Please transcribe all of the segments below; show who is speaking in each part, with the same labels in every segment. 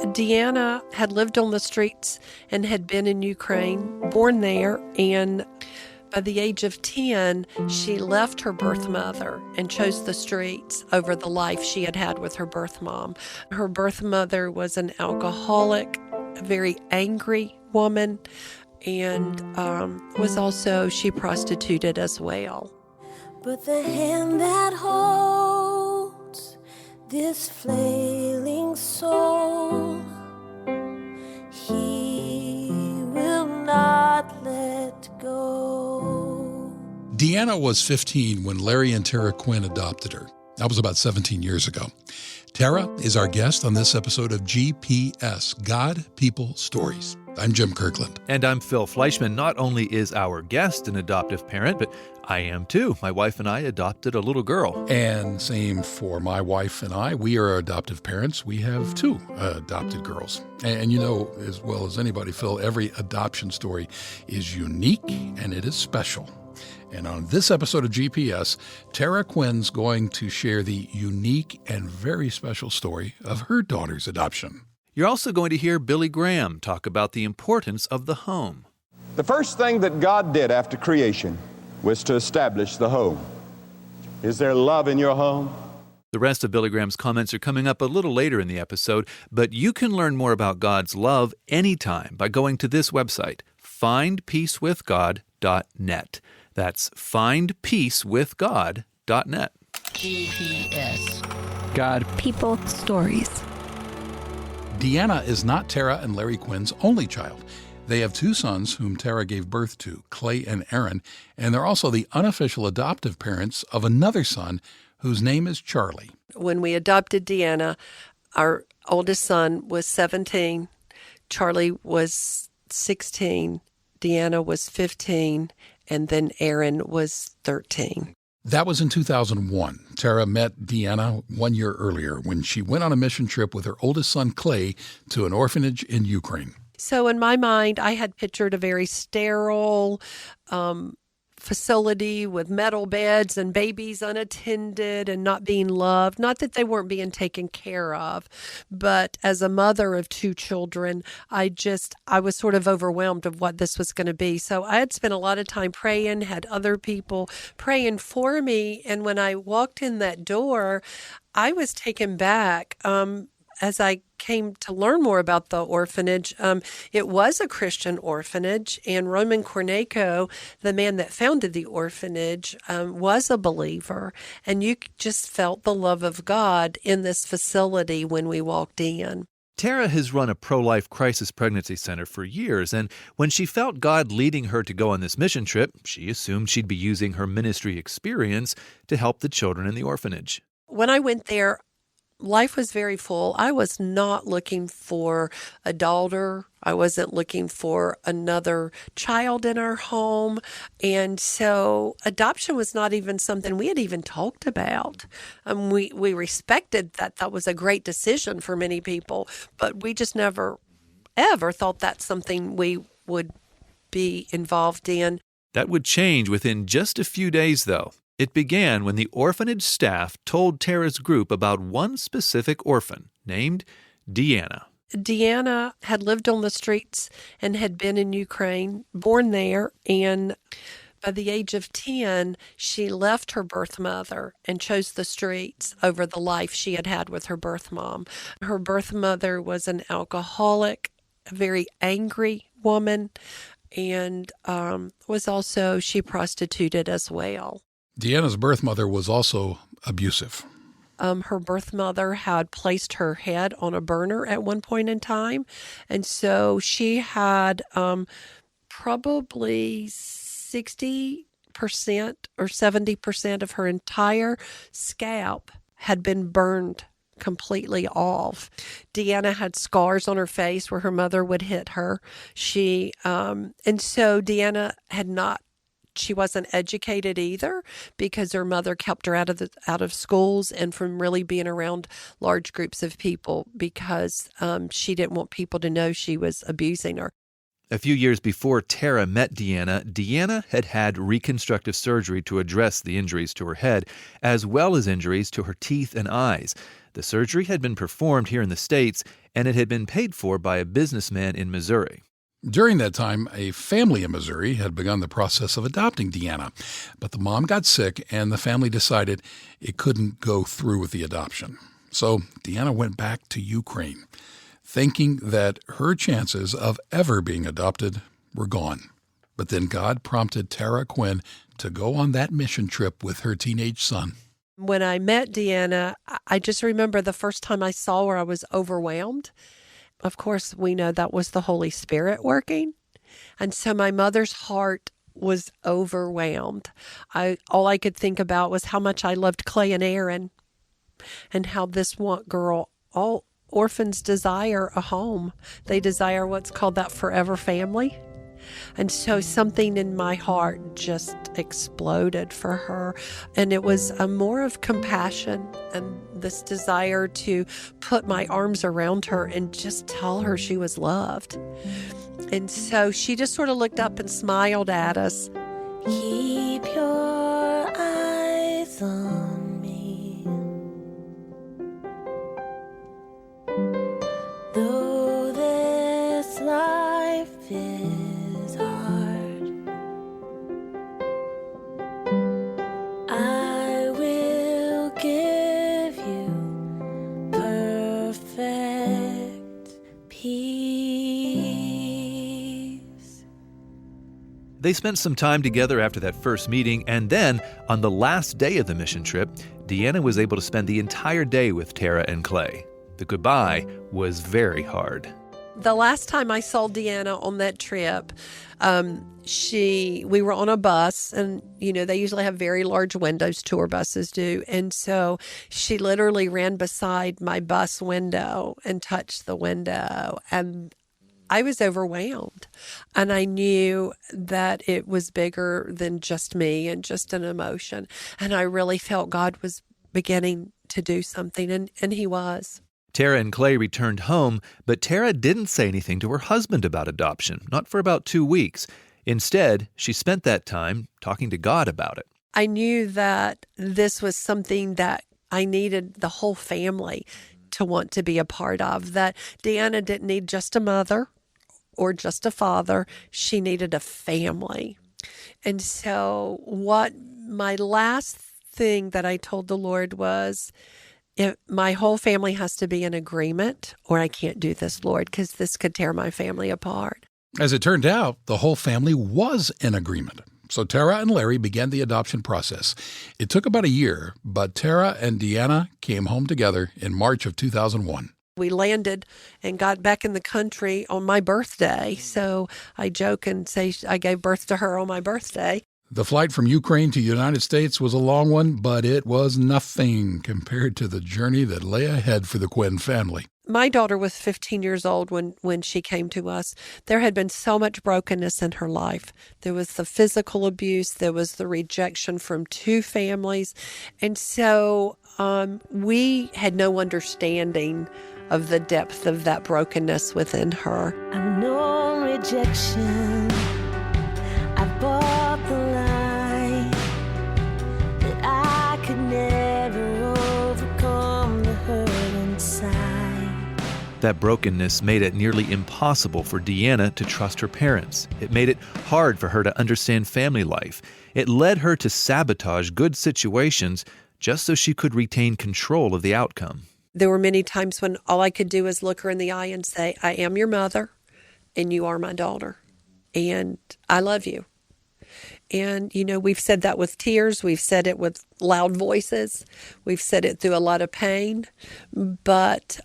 Speaker 1: Deanna had lived on the streets and had been in Ukraine, born there, and by the age of 10, she left her birth mother and chose the streets over the life she had had with her birth mom. Her birth mother was an alcoholic, a very angry woman, and she prostituted as well.
Speaker 2: But the hand that holds this flailing soul, he will not let go.
Speaker 3: Deanna was 15 when Larry and Tara Quinn adopted her. That was about 17 years ago. Tara is our guest on this episode of GPS, God, People, Stories. I'm Jim Kirkland.
Speaker 4: And I'm Phil Fleischman. Not only is our guest an adoptive parent, but I am too. My wife and I adopted a little girl.
Speaker 3: And same for my wife and I. We are adoptive parents. We have 2 adopted girls. And you know as well as anybody, Phil, every adoption story is unique and it is special. And on this episode of GPS, Tara Quinn's going to share the unique and very special story of her daughter's adoption.
Speaker 4: You're also going to hear Billy Graham talk about the importance of the home.
Speaker 5: The first thing that God did after creation was to establish the home. Is there love in your home?
Speaker 4: The rest of Billy Graham's comments are coming up a little later in the episode, but you can learn more about God's love anytime by going to this website, findpeacewithgod.net. That's findpeacewithgod.net.
Speaker 6: GPS. God. People. Stories.
Speaker 3: Deanna is not Tara and Larry Quinn's only child. They have 2 sons whom Tara gave birth to, Clay and Aaron, and they're also the unofficial adoptive parents of another son whose name is Charlie.
Speaker 1: When we adopted Deanna, our oldest son was 17, Charlie was 16, Deanna was 15, and then Aaron was 13.
Speaker 3: That was in 2001. Tara met Deanna 1 year earlier when she went on a mission trip with her oldest son, Clay, to an orphanage in Ukraine.
Speaker 1: So in my mind, I had pictured a very sterile facility with metal beds and babies unattended and not being loved. Not that they weren't being taken care of, but as a mother of 2 children, I was sort of overwhelmed of what this was going to be. So I had spent a lot of time praying, had other people praying for me. And when I walked in that door, I was taken back. As I came to learn more about the orphanage, it was a Christian orphanage, and Roman Corneco, the man that founded the orphanage, was a believer, and you just felt the love of God in this facility when we walked in.
Speaker 4: Tara has run a pro-life crisis pregnancy center for years, and when she felt God leading her to go on this mission trip, she assumed she'd be using her ministry experience to help the children in the orphanage.
Speaker 1: When I went there, life was very full. I was not looking for a daughter. I wasn't looking for another child in our home. And so adoption was not even something we had even talked about. We respected that was a great decision for many people, but we just never, ever thought that's something we would be involved in.
Speaker 4: That would change within just a few days, though. It began when the orphanage staff told Tara's group about one specific orphan named Deanna.
Speaker 1: Deanna had lived on the streets and had been in Ukraine, born there, and by the age of 10, she left her birth mother and chose the streets over the life she had had with her birth mom. Her birth mother was an alcoholic, a very angry woman, and she prostituted as well.
Speaker 3: Deanna's birth mother was also abusive.
Speaker 1: Her birth mother had placed her head on a burner at one point in time. And so she had probably 60% or 70% of her entire scalp had been burned completely off. Deanna had scars on her face where her mother would hit her. And so Deanna she wasn't educated either because her mother kept her out of schools and from really being around large groups of people because she didn't want people to know she was abusing her.
Speaker 4: A few years before Tara met Deanna, Deanna had had reconstructive surgery to address the injuries to her head, as well as injuries to her teeth and eyes. The surgery had been performed here in the States, and it had been paid for by a businessman in Missouri.
Speaker 3: During that time, a family in Missouri had begun the process of adopting Deanna, but the mom got sick and the family decided it couldn't go through with the adoption. So Deanna went back to Ukraine, thinking that her chances of ever being adopted were gone. But then God prompted Tara Quinn to go on that mission trip with her teenage son.
Speaker 1: When I met Deanna, I just remember the first time I saw her, I was overwhelmed. Of course, we know that was the Holy Spirit working. And so my mother's heart was overwhelmed. All I could think about was how much I loved Clay and Aaron and how this one girl, all orphans desire a home. They desire what's called that forever family. And so something in my heart just exploded for her. And it was a more of compassion and this desire to put my arms around her and just tell her she was loved. And so she just sort of looked up and smiled at us.
Speaker 2: Keep your eyes on me. Though this life is hard, I will give you perfect peace.
Speaker 4: They spent some time together after that first meeting, and then, on the last day of the mission trip, Deanna was able to spend the entire day with Tara and Clay. The goodbye was very hard.
Speaker 1: The last time I saw Deanna on that trip, we were on a bus, and they usually have very large windows, tour buses do, and so she literally ran beside my bus window and touched the window, and I was overwhelmed, and I knew that it was bigger than just me and just an emotion, and I really felt God was beginning to do something, and He was.
Speaker 4: Tara and Clay returned home, but Tara didn't say anything to her husband about adoption, not for about 2 weeks. Instead, she spent that time talking to God about it.
Speaker 1: I knew that this was something that I needed the whole family to want to be a part of, that Deanna didn't need just a mother or just a father. She needed a family. And so my last thing that I told the Lord was, my whole family has to be in agreement, or I can't do this, Lord, because this could tear my family apart.
Speaker 3: As it turned out, the whole family was in agreement. So Tara and Larry began the adoption process. It took about a year, but Tara and Deanna came home together in March of 2001.
Speaker 1: We landed and got back in the country on my birthday. So I joke and say I gave birth to her on my birthday.
Speaker 3: The flight from Ukraine to the United States was a long one, but it was nothing compared to the journey that lay ahead for the Quinn family.
Speaker 1: My daughter was 15 years old when she came to us. There had been so much brokenness in her life. There was the physical abuse. There was the rejection from 2 families. And so we had no understanding of the depth of that brokenness within her.
Speaker 2: I've known rejection. I bought the lie that I could never overcome the hurt inside.
Speaker 4: That brokenness made it nearly impossible for Deanna to trust her parents. It made it hard for her to understand family life. It led her to sabotage good situations just so she could retain control of the outcome.
Speaker 1: There were many times when all I could do was look her in the eye and say, I am your mother, and you are my daughter, and I love you. And, we've said that with tears. We've said it with loud voices. We've said it through a lot of pain. But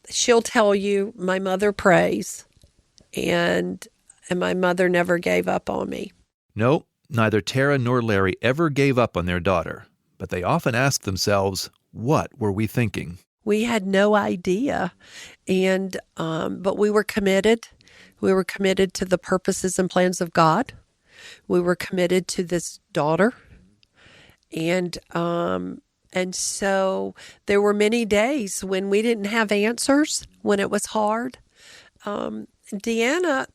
Speaker 1: she'll tell you, my mother prays, and my mother never gave up on me.
Speaker 4: No, neither Tara nor Larry ever gave up on their daughter. But they often ask themselves, what were we thinking?
Speaker 1: We had no idea. And but we were committed. We were committed to the purposes and plans of God. We were committed to this daughter. And so there were many days when we didn't have answers, when it was hard. Deanna,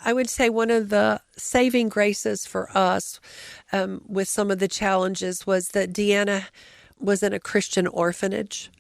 Speaker 1: I would say one of the saving graces for us with some of the challenges was that Deanna was in a Christian orphanage,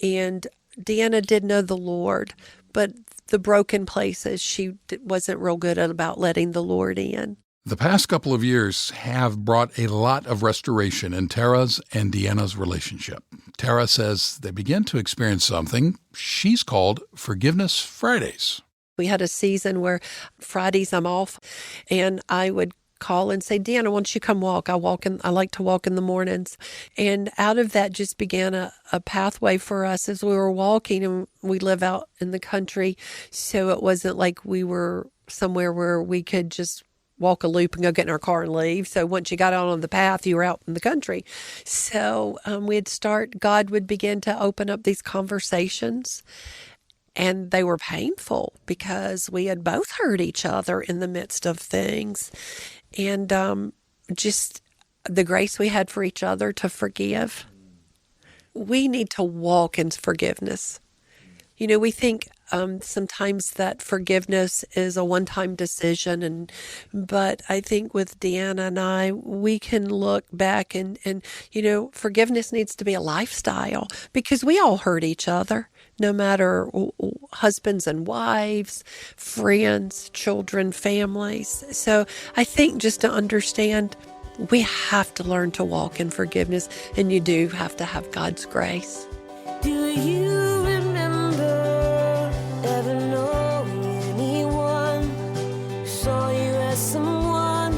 Speaker 1: and Deanna did know the Lord, but the broken places, she wasn't real good about letting the Lord in.
Speaker 3: The past couple of years have brought a lot of restoration in Tara's and Deanna's relationship. Tara says they began to experience something she's called Forgiveness Fridays.
Speaker 1: We had a season where Fridays I'm off, and I would call and say, Deanna, why don't you come walk? I like to walk in the mornings. And out of that just began a pathway for us as we were walking, and we live out in the country. So it wasn't like we were somewhere where we could just walk a loop and go get in our car and leave. So once you got out on the path, you were out in the country. So God would begin to open up these conversations. And they were painful because we had both hurt each other in the midst of things. And just the grace we had for each other to forgive. We need to walk in forgiveness. We think sometimes that forgiveness is a one-time decision, but I think with Deanna and I, we can look back and forgiveness needs to be a lifestyle because we all hurt each other, no matter husbands and wives, friends, children, families. So I think just to understand, we have to learn to walk in forgiveness, and you do have to have God's grace.
Speaker 2: Do you remember ever knowing anyone who saw you as someone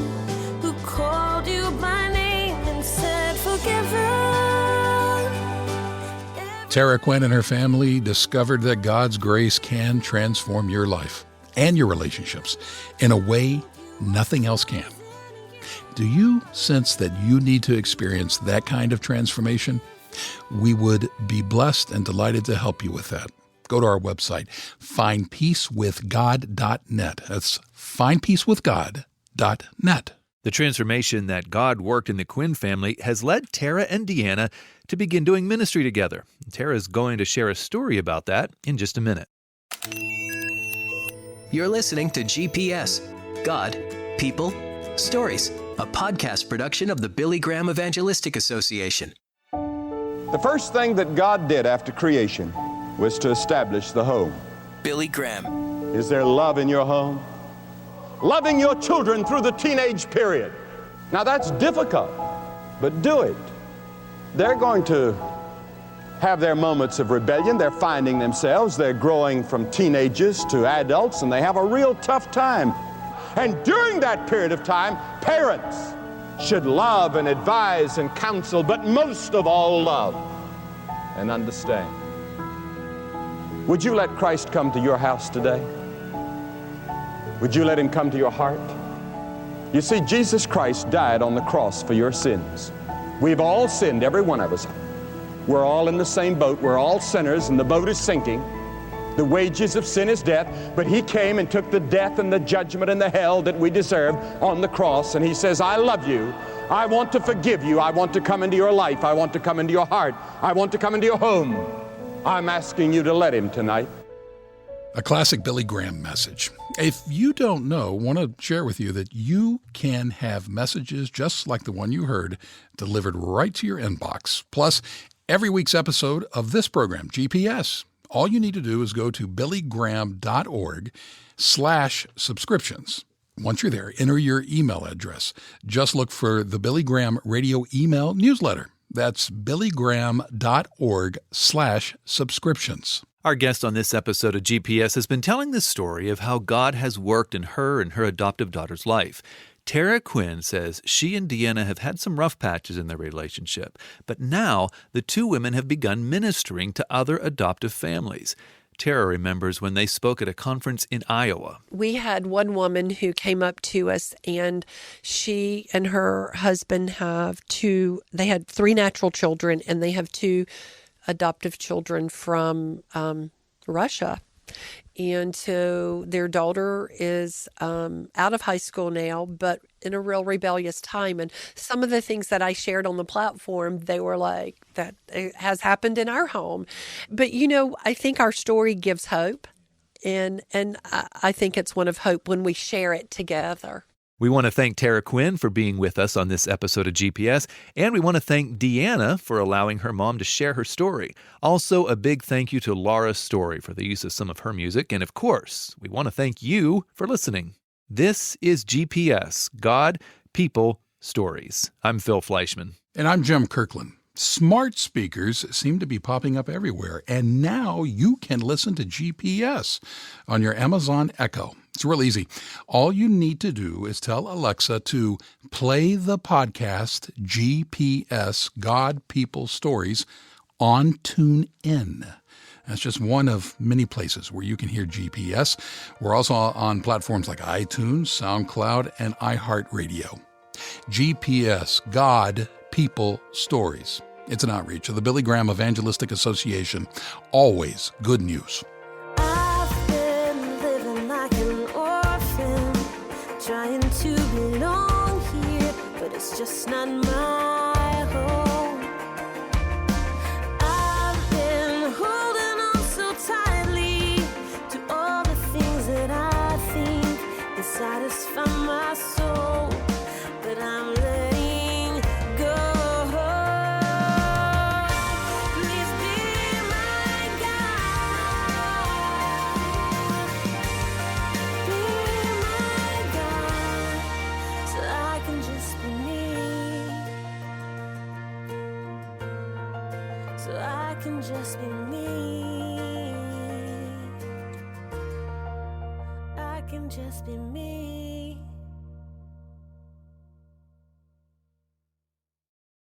Speaker 2: who called you by name and said, forgive her?
Speaker 3: Tara Quinn and her family discovered that God's grace can transform your life and your relationships in a way nothing else can. Do you sense that you need to experience that kind of transformation? We would be blessed and delighted to help you with that. Go to our website, findpeacewithgod.net. That's findpeacewithgod.net.
Speaker 4: The transformation that God worked in the Quinn family has led Tara and Deanna to begin doing ministry together. Tara's going to share a story about that in just a minute.
Speaker 7: You're listening to GPS, God, People, Stories, a podcast production of the Billy Graham Evangelistic Association.
Speaker 5: The first thing that God did after creation was to establish the home.
Speaker 7: Billy Graham.
Speaker 5: Is there love in your home? Loving your children through the teenage period. Now that's difficult, but do it. They're going to have their moments of rebellion. They're finding themselves. They're growing from teenagers to adults, and they have a real tough time. And during that period of time, parents should love and advise and counsel, but most of all love and understand. Would you let Christ come to your house today? Would you let him come to your heart? You see, Jesus Christ died on the cross for your sins. We've all sinned, every one of us. We're all in the same boat. We're all sinners, and the boat is sinking. The wages of sin is death, but he came and took the death and the judgment and the hell that we deserve on the cross, and he says, I love you. I want to forgive you. I want to come into your life. I want to come into your heart. I want to come into your home. I'm asking you to let him tonight.
Speaker 3: A classic Billy Graham message. If you don't know, I want to share with you that you can have messages just like the one you heard delivered right to your inbox. Plus, every week's episode of this program, GPS. All you need to do is go to billygraham.org/subscriptions. Once you're there, enter your email address. Just look for the Billy Graham Radio email newsletter. That's billygraham.org/subscriptions.
Speaker 4: Our guest on this episode of GPS has been telling the story of how God has worked in her and her adoptive daughter's life. Tara Quinn says she and Deanna have had some rough patches in their relationship, but now the two women have begun ministering to other adoptive families. Tara remembers when they spoke at a conference in Iowa.
Speaker 1: We had one woman who came up to us, and she and her husband had 3 natural children, and they have 2 adoptive children from Russia. And so their daughter is out of high school now, but in a real rebellious time. And some of the things that I shared on the platform, they were like, that has happened in our home. But, I think our story gives hope. And I think it's one of hope when we share it together.
Speaker 4: We want to thank Tara Quinn for being with us on this episode of GPS, and we want to thank Deanna for allowing her mom to share her story. Also, a big thank you to Laura Story for the use of some of her music, and of course, we want to thank you for listening. This is GPS, God, People, Stories. I'm Phil Fleischman.
Speaker 3: And I'm Jim Kirkland. Smart speakers seem to be popping up everywhere, and now you can listen to GPS on your Amazon Echo. It's real easy. All you need to do is tell Alexa to play the podcast GPS, God, People, Stories on TuneIn. That's just one of many places where you can hear GPS. We're also on platforms like iTunes, SoundCloud, and iHeartRadio. GPS, God, People, Stories. It's an outreach of the Billy Graham Evangelistic Association. Always good news.
Speaker 2: I've been living like an orphan, trying to belong here, but it's just not my home. I've been holding on so tightly to all the things that I think that satisfy my soul, but I'm letting go. Please be my guide. Be my guide, so I can just be me. So I can just be me. I can just be me.